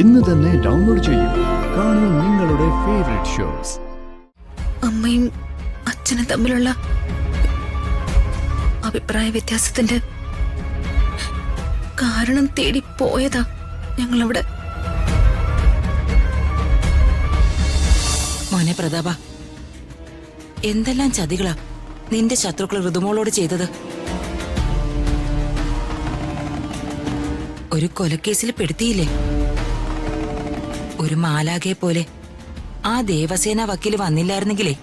ഇന്ന് തന്നെ ഡൗൺലോഡ് ചെയ്യൂ. കാണൂ നിങ്ങളുടെ ഫേവറേറ്റ് ഷോസ്. അമ്മയും അച്ഛനും തമ്മിലുള്ള അഭിപ്രായ വ്യത്യാസത്തിന്റെ കാരണം തേടി പോയതാ ഞങ്ങളവിടെ. മോനെ പ്രതാപ, എന്തെല്ലാം ചതികളാ നിന്റെ ശത്രുക്കൾ ഋതുമോളോട് ചെയ്തത്. ഒരു കൊലക്കേസിൽ പെടുത്തിയില്ലേ? ഒരു മാലാഖയെ പോലെ ആ ദേവസേന വക്കീല് വന്നില്ലായിരുന്നെങ്കിലേ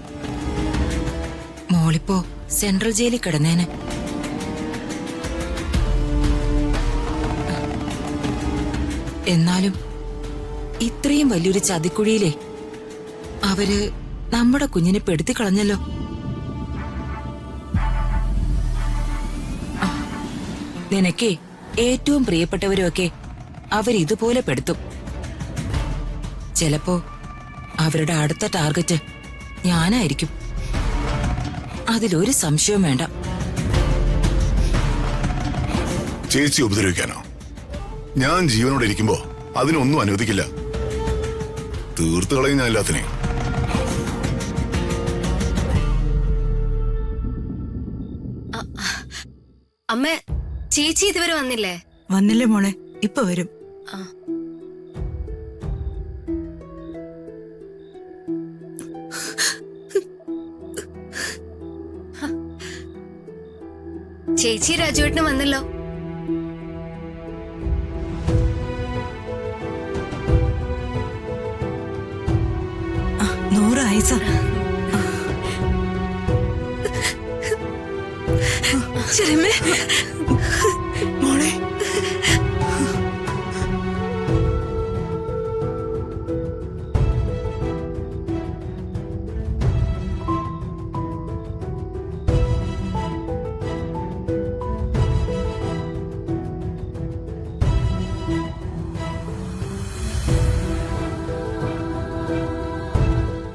മോളിപ്പോ സെൻട്രൽ ജയിലിൽ കിടന്നേന്. എന്നാലും ഇത്രയും വലിയൊരു ചതിക്കുഴിയിലേ അവര് നമ്മുടെ കുഞ്ഞിനെ പെടുത്തി കളഞ്ഞല്ലോ. നിനക്കേ ഏറ്റവും പ്രിയപ്പെട്ടവരുമൊക്കെ അവരിതുപോലെ പെടുത്തും. ചിലപ്പോ അവരുടെ അടുത്ത ടാർഗറ്റ് ഞാനായിരിക്കും. അതിലൊരു സംശയവും വേണ്ട. ചേച്ചി ഉപദ്രവിക്കാനോ? ഞാൻ ജീവനോടെ ഇരിക്കുമ്പോ അതിനൊന്നും അനുവദിക്കില്ല. തീർത്തു കളയും ഞാൻ എല്ലാത്തിനെ. അമ്മ, ചേച്ചി ഇതുവരെ വന്നില്ലേ? വന്നില്ലേ മോളെ, ഇപ്പൊ വരും. ചേച്ചി രാജുവേട്ടന് വന്നല്ലോ. നൂറ് ആയിസ. മോളെ,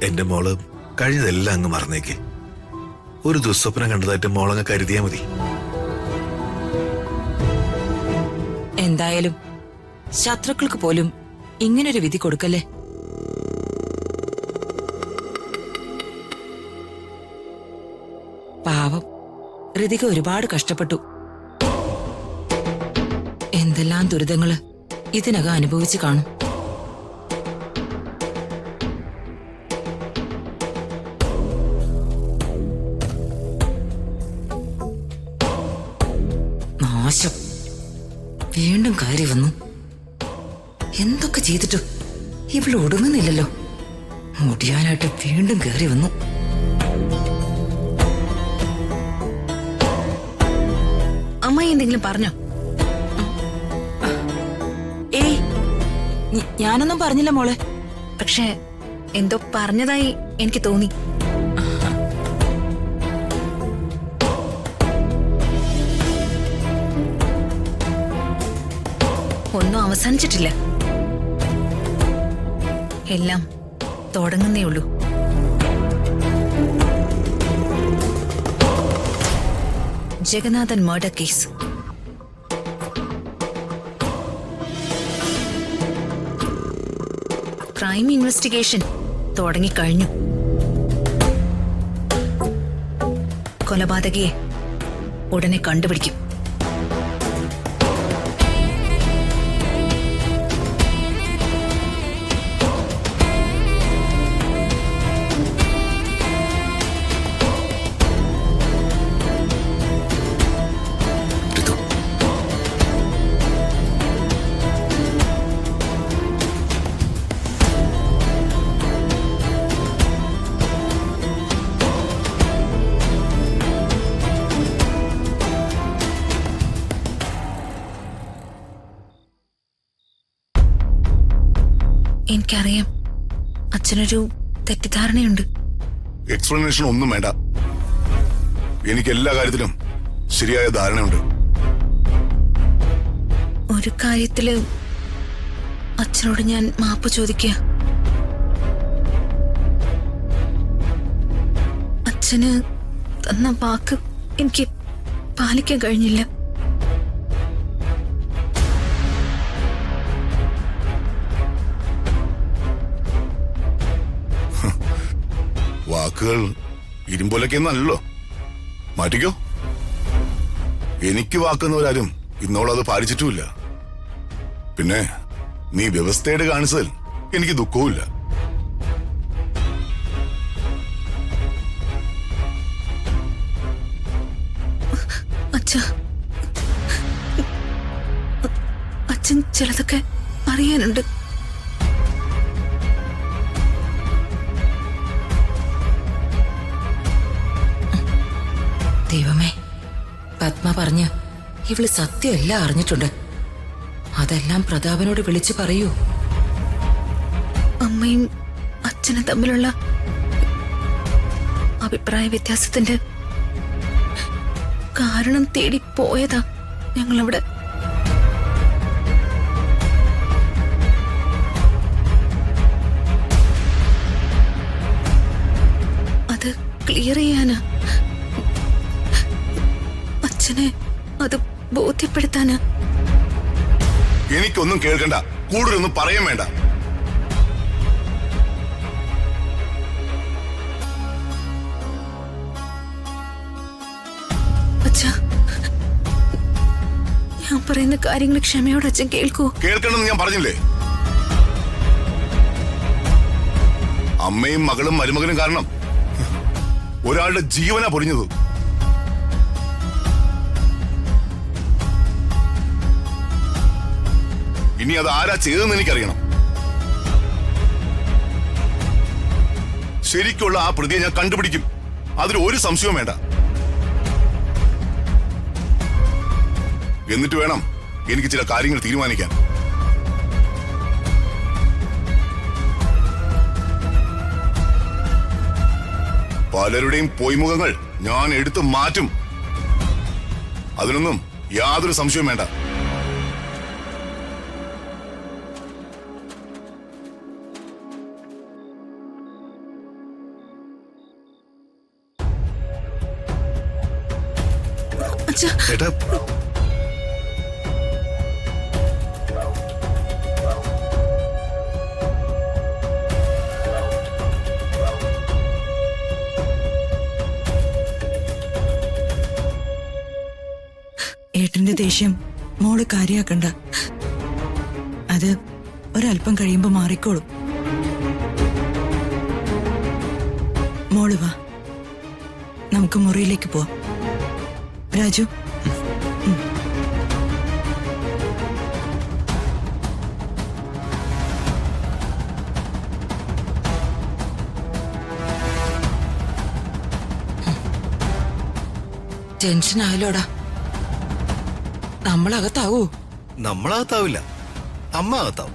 എന്റെ മോള് കഴിഞ്ഞതെല്ലാം അങ്ങ് മറന്നേക്ക്. ഒരു ദുസ്വപ്നം കണ്ടതായിട്ട് മോളങ്ങ് കരുതിയാ മതി. എന്തായാലും ശത്രുക്കൾക്ക് പോലും ഇങ്ങനൊരു വിധി കൊടുക്കല്ലേ. പാവം ഋതിക ഒരുപാട് കഷ്ടപ്പെട്ടു. എന്തെല്ലാം ദുരിതങ്ങള് ഇതിനകം അനുഭവിച്ചു കാണും. നാശം വീണ്ടും കയറി വന്നു. എന്തൊക്കെ ചെയ്തിട്ടും ഇവള് ഒടുങ്ങുന്നില്ലല്ലോ. മുടിയാനായിട്ട് വീണ്ടും കയറി വന്നു. അമ്മ എന്തെങ്കിലും പറഞ്ഞോ? ഏയ്, ഞാനൊന്നും പറഞ്ഞില്ല മോളെ. പക്ഷെ എന്തോ പറഞ്ഞതായി എനിക്ക് തോന്നി. ഒന്നും അവസാനിച്ചിട്ടില്ല, എല്ലാം തുടങ്ങുന്നേ ഉള്ളൂ. Jagannathan murder case crime investigation തുടങ്ങിക്കഴിഞ്ഞു. കൊലപാതകയെ ഉടനെ കണ്ടുപിടിക്കും. എനിക്കറിയാം, അച്ഛനൊരു തെറ്റിദ്ധാരണയുണ്ട്. എക്സ്പ്ലനേഷൻ ഒന്നും വേണ്ട. എനിക്ക് എല്ലാ കാര്യത്തിലും ശരിയായ ധാരണയുണ്ട്. ഒരു കാര്യത്തില് അച്ഛനോട് ഞാൻ മാപ്പ് ചോദിക്കുക. അച്ഛന് തന്ന വാക്ക് എനിക്ക് പാലിക്കാൻ കഴിഞ്ഞില്ല. വാക്കുകൾ ഇരുമ്പോലൊക്കെ നല്ലല്ലോ. മാറ്റിക്കോ. എനിക്ക് വാക്കുന്നവരാരും ഇന്നോളത് പാലിച്ചിട്ടുമില്ല. പിന്നെ നീ വ്യവസ്ഥയുടെ കാണിച്ചതിൽ എനിക്ക് ദുഃഖവുമില്ല. അച്ഛാ, അച്ഛൻ ചിലതൊക്കെ അറിയാനുണ്ട്. ദൈവമേ, പത്മ പറഞ്ഞ് ഇവള് സത്യമെല്ലാം അറിഞ്ഞിട്ടുണ്ട്. അതെല്ലാം പ്രതാപനോട് വിളിച്ചു പറയൂ. അമ്മയും അച്ഛനും തമ്മിലുള്ള അഭിപ്രായ വ്യത്യാസത്തിന്റെ കാരണം തേടി പോയതാ ഞങ്ങളവിടെ. അത് ക്ലിയർ ചെയ്യാനാ, അച്ഛനെ അത് ബോധ്യപ്പെടുത്താനാ. എനിക്കൊന്നും കേൾക്കണ്ട, കൂടുതലൊന്നും പറയാൻ വേണ്ട. അച്ഛാ, ഞാൻ പറയുന്ന കാര്യങ്ങൾ ക്ഷമയോടെ അച്ഛൻ കേൾക്കൂ. കേൾക്കണമെന്ന് ഞാൻ പറഞ്ഞില്ലേ? അമ്മയും മകളും മരുമകനും കാരണം ഒരാളുടെ ജീവനാ പൊലിഞ്ഞത്. ഇനി അത് ആരാ ചെയ്തതെന്ന് എനിക്കറിയണം. ശരിക്കുള്ള ആ പ്രതിയെ ഞാൻ കണ്ടുപിടിക്കും. അതിൽ ഒരു സംശയവും വേണ്ട. എന്നിട്ട് വേണം എനിക്ക് ചില കാര്യങ്ങൾ തീരുമാനിക്കാൻ. പലരുടെയും പൊയ്മുഖങ്ങൾ ഞാൻ എടുത്തു മാറ്റും. അതിനൊന്നും യാതൊരു സംശയവും വേണ്ട. അച്ഛാ, ഏട്ടാ, ഏട്ടന്റെ ദേഷ്യം മോള് കാര്യാക്കണ്ട. അത് ഒരല്പം കഴിയുമ്പോ മാറിക്കോളും. മോള് വാ, നമുക്ക് മുറിയിലേക്ക് പോവാം. രാജു, ടെൻഷൻ ആയല്ലോടാ. നമ്മളകത്താവൂ. നമ്മളകത്താവില്ല, അമ്മ അകത്താവും.